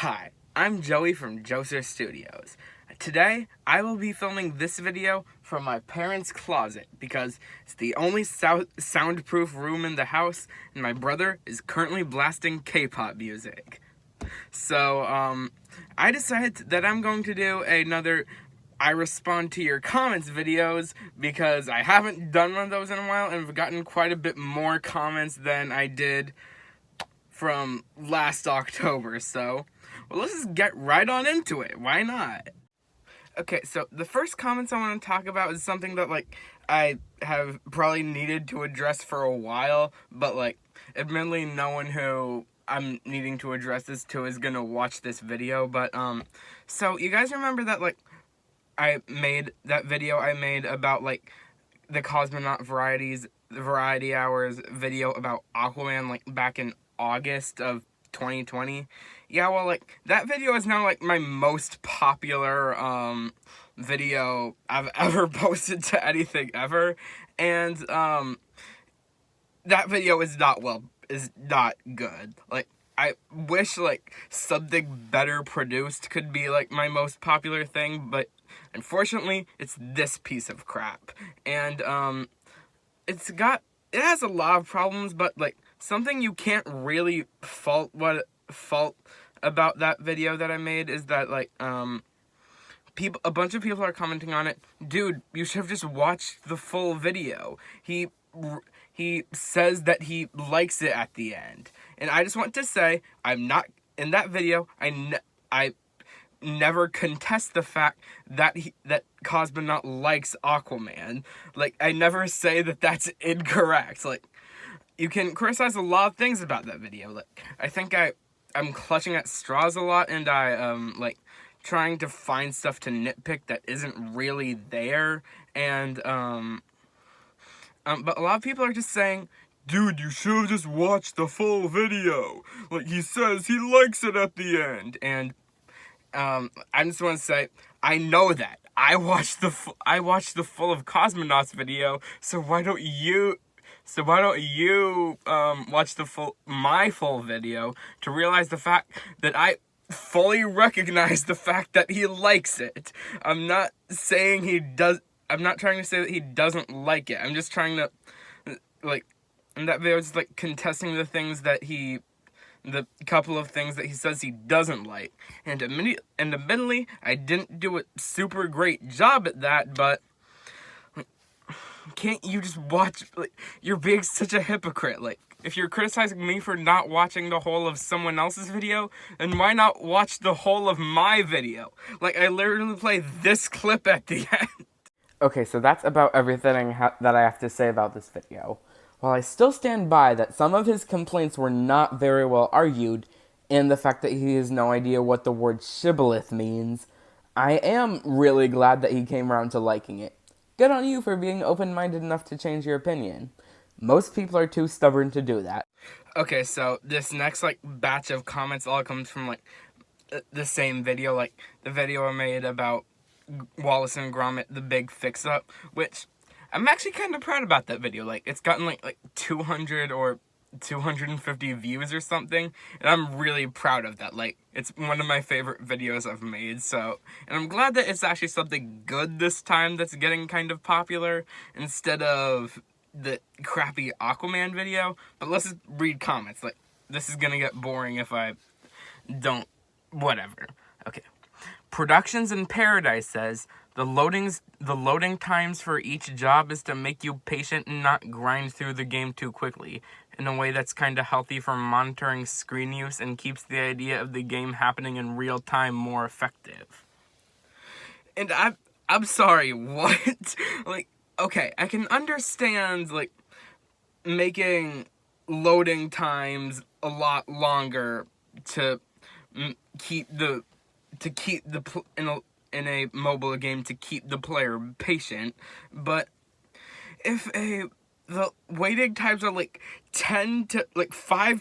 Hi, I'm Joey from Joser Studios. Today, I will be filming this video from my parents' closet because it's the only soundproof room in the house, and my brother is currently blasting K-pop music. So, I decided that I'm going to do another I respond to your comments videos because I haven't done one of those in a while and I've gotten quite a bit more comments than I did from last October, so well, let's just get right on into it. Why not? Okay, so the first comments I want to talk about is something that, I have probably needed to address for a while, but, admittedly, no one who I'm needing to address this to is gonna watch this video, but, so you guys remember that, I made that video I made about, the Cosmonaut Variety Hours video about Aquaman, back in August of 2020. Yeah, well, that video is now, my most popular, video I've ever posted to anything ever, and, that video is not good. I wish, something better produced could be, my most popular thing, but unfortunately, it's this piece of crap. And, it has a lot of problems, but, something you can't really fault about that video that I made is that, a bunch of people are commenting on it. Dude, you should have just watched the full video. He says that he likes it at the end. And I just want to say, I'm not, in that video, I never contest the fact that Cosmonaut likes Aquaman. I never say that that's incorrect. You can criticize a lot of things about that video. I think I'm clutching at straws a lot, and trying to find stuff to nitpick that isn't really there, and, but a lot of people are just saying, dude, you should have just watched the full video. He says he likes it at the end, and, I just want to say, I know that. I watched the full of Cosmonaut's video, so why don't you watch my full video to realize the fact that I fully recognize the fact that he likes it. I'm not trying to say that he doesn't like it. I'm just trying to, in that video, it's contesting the couple of things that he says he doesn't like. And admittedly, I didn't do a super great job at that, but can't you just watch, you're being such a hypocrite. If you're criticizing me for not watching the whole of someone else's video, then why not watch the whole of my video? I literally play this clip at the end. Okay, so that's about everything that I have to say about this video. While I still stand by that some of his complaints were not very well argued, and the fact that he has no idea what the word shibboleth means, I am really glad that he came around to liking it. Good on you for being open-minded enough to change your opinion. Most people are too stubborn to do that. Okay, so this next, batch of comments all comes from, the same video, the video I made about Wallace and Gromit, the big fix-up, which I'm actually kind of proud about that video. It's gotten, 200 or 250 views or something, and I'm really proud of that. It's one of my favorite videos I've made, so, and I'm glad that it's actually something good this time that's getting kind of popular, instead of the crappy Aquaman video. But let's just read comments. This is gonna get boring if I don't, whatever. Okay. Productions in Paradise says, the loading times for each job is to make you patient and not grind through the game too quickly, in a way that's kind of healthy for monitoring screen use and keeps the idea of the game happening in real time more effective. And I'm sorry, what? Okay, I can understand, making loading times a lot longer to keep in a mobile game to keep the player patient, but if the waiting times are 5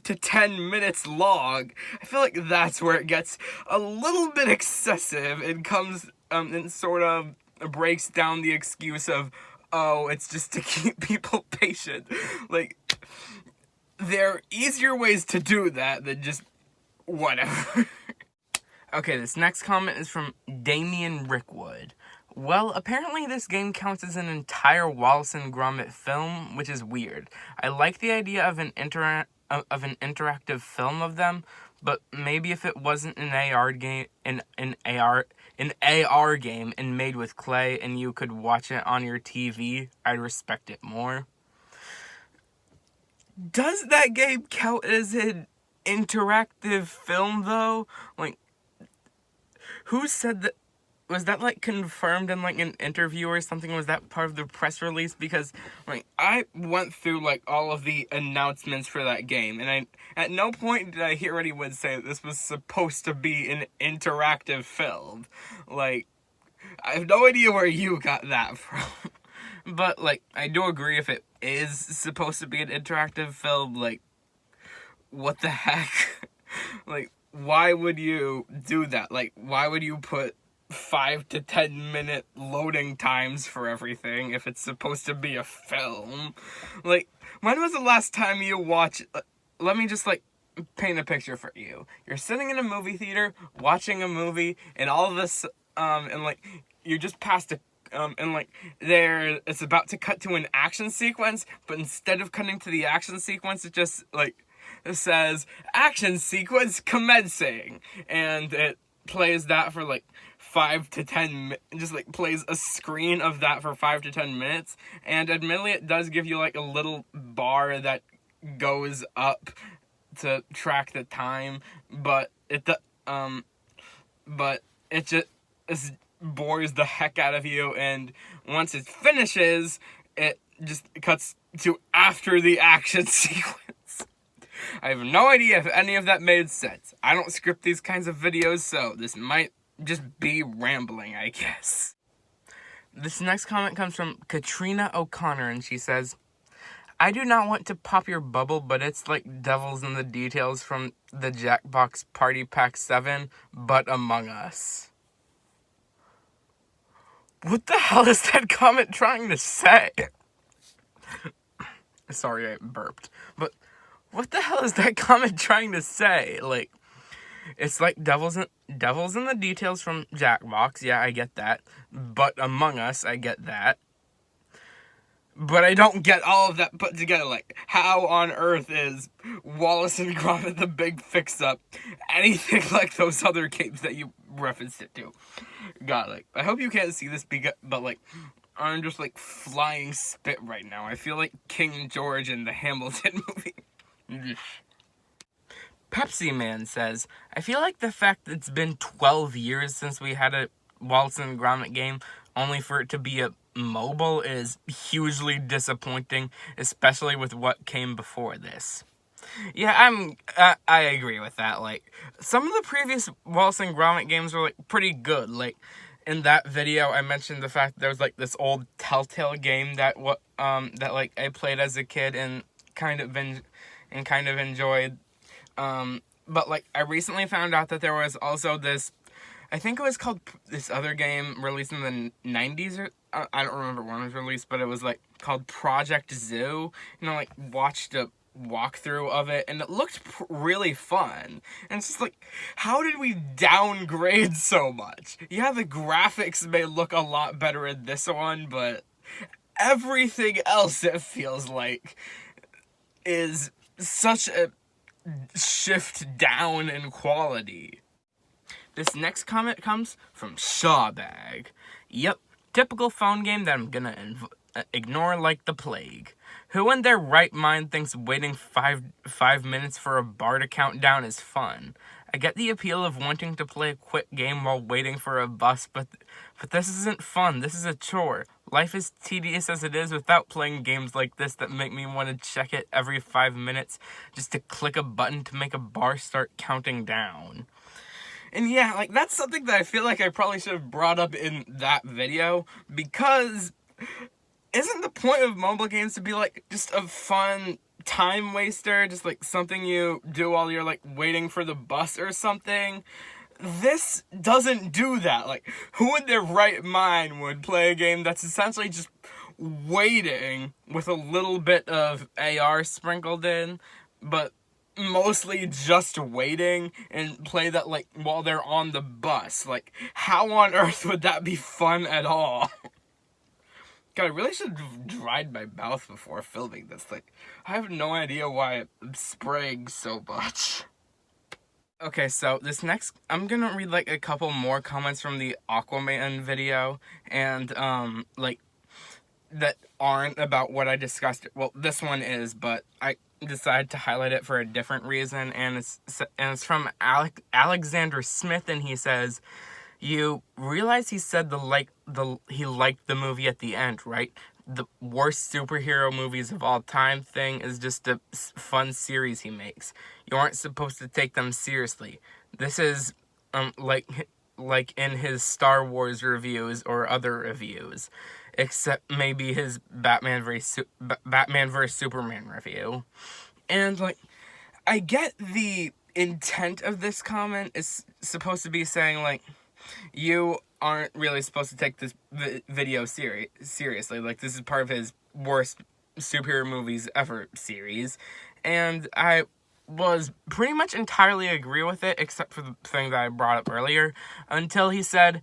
to 10 minutes long, I feel like that's where it gets a little bit excessive and comes and sort of breaks down the excuse of, oh, it's just to keep people patient. There are easier ways to do that than just whatever. Okay, this next comment is from Damian Rickwood. Well, apparently this game counts as an entire Wallace and Gromit film, which is weird. I like the idea of an interactive film of them, but maybe if it wasn't an AR game, an AR game and made with clay, and you could watch it on your TV, I'd respect it more. Does that game count as an interactive film though? Like, who said that? Was that, like, confirmed in, like, an interview or something? Was that part of the press release? Because, like, I went through, like, all of the announcements for that game, and at no point did I hear anyone say that this was supposed to be an interactive film. Like, I have no idea where you got that from. But, like, I do agree if it is supposed to be an interactive film, like, what the heck? Like, why would you do that? Like, why would you put 5 to 10 minute loading times for everything if it's supposed to be a film? Like, when was the last time you watched... let me just, like, paint a picture for you. You're sitting in a movie theater, watching a movie, and all of this, and, like, you just passed a... and, like, it's about to cut to an action sequence, but instead of cutting to the action sequence, it just, like, it says, action sequence commencing, and it plays that for, like, 5 to 10 just, like, plays a screen of that for 5 to 10 minutes, and admittedly, it does give you, like, a little bar that goes up to track the time, but it just bores the heck out of you, and once it finishes, it just cuts to after the action sequence. I have no idea if any of that made sense. I don't script these kinds of videos, so this might just be rambling, I guess. This next comment comes from Katrina O'Connor, and she says, I do not want to pop your bubble, but it's like Devils in the Details from the Jackbox Party Pack 7, but Among Us. What the hell is that comment trying to say? Sorry, I burped. But what the hell is that comment trying to say? Like, it's like Devils in the Details from Jackbox. Yeah, I get that. But Among Us, I get that. But I don't get all of that put together. Like, how on earth is Wallace and Gromit the Big Fix-Up anything like those other games that you referenced it to? God, like, I hope you can't see this, but, like, I'm just, like, flying spit right now. I feel like King George in the Hamilton movie. Pepsi Man says, I feel like the fact that it's been 12 years since we had a Wallace and Gromit game, only for it to be a mobile, is hugely disappointing, especially with what came before this. Yeah, I agree with that. Like, some of the previous Wallace and Gromit games were, like, pretty good. Like, in that video, I mentioned the fact that there was, like, this old Telltale game that like, I played as a kid and kind of enjoyed. But, like, I recently found out that there was also this, I think it was called, this other game released in the 90s, or I don't remember when it was released, but it was, like, called Project Zoo. You know, like, watched a walkthrough of it, and it looked really fun. And it's just like, how did we downgrade so much? Yeah, the graphics may look a lot better in this one, but everything else, it feels like, is such a shift down in quality. This next comment comes from Shawbag. Yep, typical phone game that I'm gonna ignore like the plague. Who in their right mind thinks waiting five minutes for a bar to count down is fun? I get the appeal of wanting to play a quick game while waiting for a bus, but this isn't fun. This is a chore. Life is tedious as it is without playing games like this that make me want to check it every 5 minutes just to click a button to make a bar start counting down. And yeah, like, that's something that I feel like I probably should have brought up in that video, because isn't the point of mobile games to be, like, just a fun time waster, just, like, something you do while you're, like, waiting for the bus or something? This doesn't do that. Like, who in their right mind would play a game that's essentially just waiting with a little bit of AR sprinkled in? But mostly just waiting and play that, like, while they're on the bus. Like, how on earth would that be fun at all? God, I really should have dried my mouth before filming this. Like, I have no idea why I'm spraying so much. Okay, so this next, I'm gonna read, like, a couple more comments from the Aquaman video, and, like, that aren't about what I discussed. Well, this one is, but I decided to highlight it for a different reason, and it's from Alexander Smith, and he says, "You realize he said he liked the movie at the end, right? The worst superhero movies of all time thing is just a fun series he makes. You aren't supposed to take them seriously. This is like in his Star Wars reviews or other reviews, except maybe his Batman vs Superman review." And, like, I get the intent of this comment is supposed to be saying, like, you aren't really supposed to take this video seriously. Like, this is part of his worst superhero movies ever series. And I was pretty much entirely agree with it, except for the thing that I brought up earlier, until he said,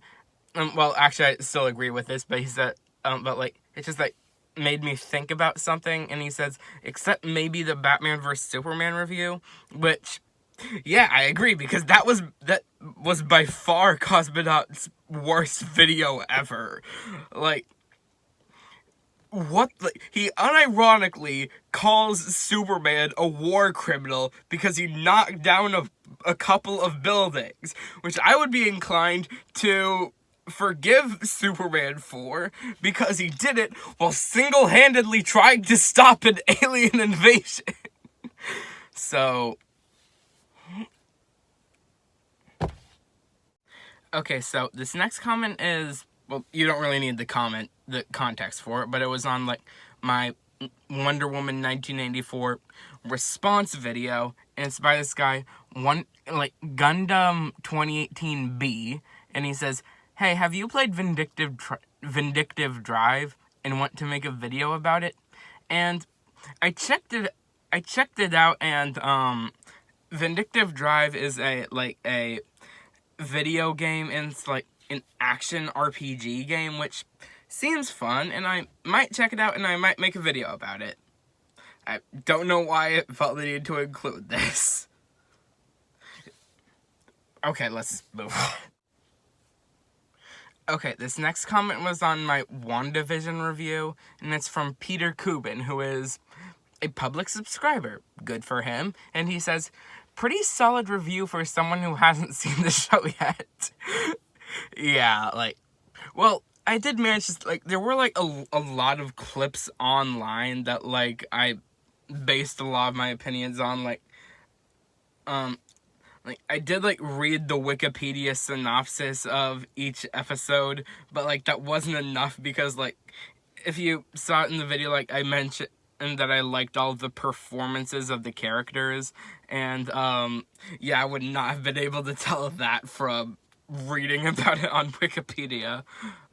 well, actually, I still agree with this, but he said, but, like, it just, like, made me think about something, and he says, except maybe the Batman vs Superman review, which, yeah, I agree, because that was by far Cosmonaut's worst video ever. Like, what? Like, he unironically calls Superman a war criminal because he knocked down a couple of buildings, which I would be inclined to forgive Superman for, because he did it while single-handedly trying to stop an alien invasion. So, okay, so this next comment is, well, you don't really need the context for it, but it was on, like, my Wonder Woman 1984 response video, and it's by this guy, Gundam 2018B, and he says, "Hey, have you played Vindictive Drive and want to make a video about it?" And I checked it out, and Vindictive Drive is a video game, and it's like an action RPG game, which seems fun, and I might check it out, and I might make a video about it. I don't know why it felt the need to include this. Okay, let's move on. Okay, this next comment was on my WandaVision review, and it's from Peter Kubin, who is a public subscriber. Good for him. And he says, "Pretty solid review for someone who hasn't seen the show yet." Yeah, like, well, I did manage to, like, there were, like, a lot of clips online that, like, I based a lot of my opinions on, like, I did, like, read the Wikipedia synopsis of each episode, but, like, that wasn't enough because, like, if you saw it in the video, like, I mentioned that I liked all the performances of the characters, and, yeah, I would not have been able to tell that from reading about it on Wikipedia,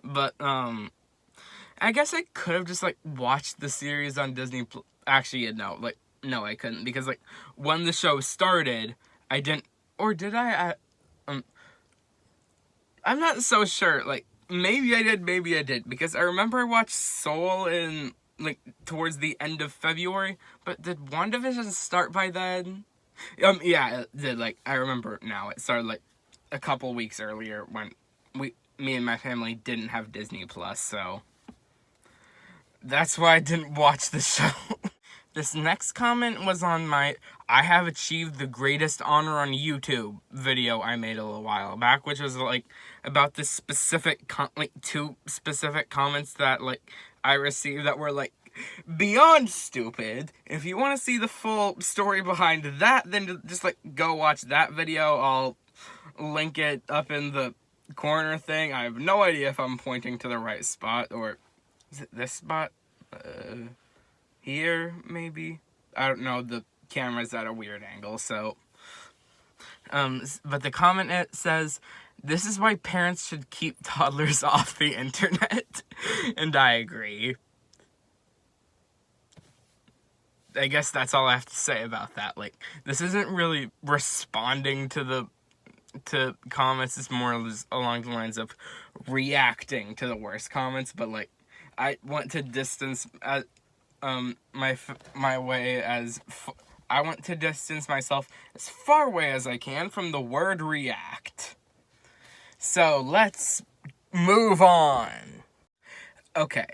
but, I guess I could have just, like, watched the series on Disney+. Actually, no, like, no, I couldn't, because, like, when the show started, I didn't, or did I? I'm not so sure. Like, maybe I did, maybe I did. Because I remember I watched Soul in, like, towards the end of February. But did WandaVision start by then? Yeah, it did. Like, I remember now. It started, like, a couple weeks earlier when me and my family didn't have Disney+. So, that's why I didn't watch the show. This next comment was on my "I have achieved the greatest honor on YouTube" video I made a little while back, which was, like, about this specific, two specific comments that, like, I received that were, like, beyond stupid. If you want to see the full story behind that, then just, like, go watch that video. I'll link it up in the corner thing. I have no idea if I'm pointing to the right spot, or is it this spot? Here, maybe? I don't know, the camera's at a weird angle, so. But the comment, it says, "This is why parents should keep toddlers off the internet." And I agree. I guess that's all I have to say about that. Like, this isn't really responding to comments. It's more along the lines of reacting to the worst comments. But like, I want to distance my way as I want to distance myself as far away as I can from the word react. So let's move on. Okay,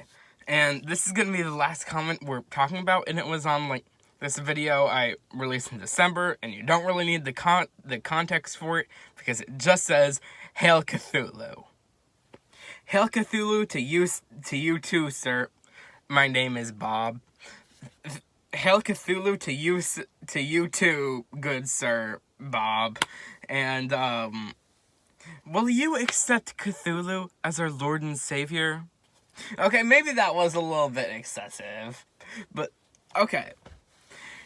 and this is gonna be the last comment we're talking about, and it was on like this video I released in December, and you don't really need the context for it because it just says "Hail Cthulhu." Hail Cthulhu to you too, sir. My name is Bob. Hail Cthulhu to you too, good sir, Bob. And will you accept Cthulhu as our Lord and Savior? Okay, maybe that was a little bit excessive, but okay.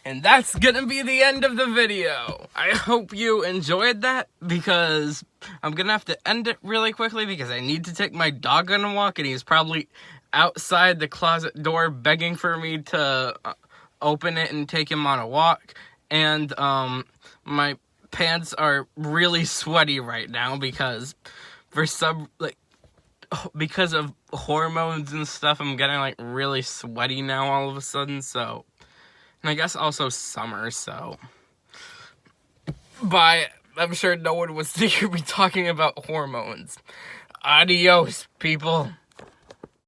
And that's gonna be the end of the video. I hope you enjoyed that, because I'm gonna have to end it really quickly because I need to take my dog on a walk, and he's probably outside the closet door begging for me to open it and take him on a walk. And my pants are really sweaty right now because because of hormones and stuff, I'm getting like really sweaty now all of a sudden. So, and I guess also summer, so bye. I'm sure no one wants to hear me talking about hormones. Adios, people.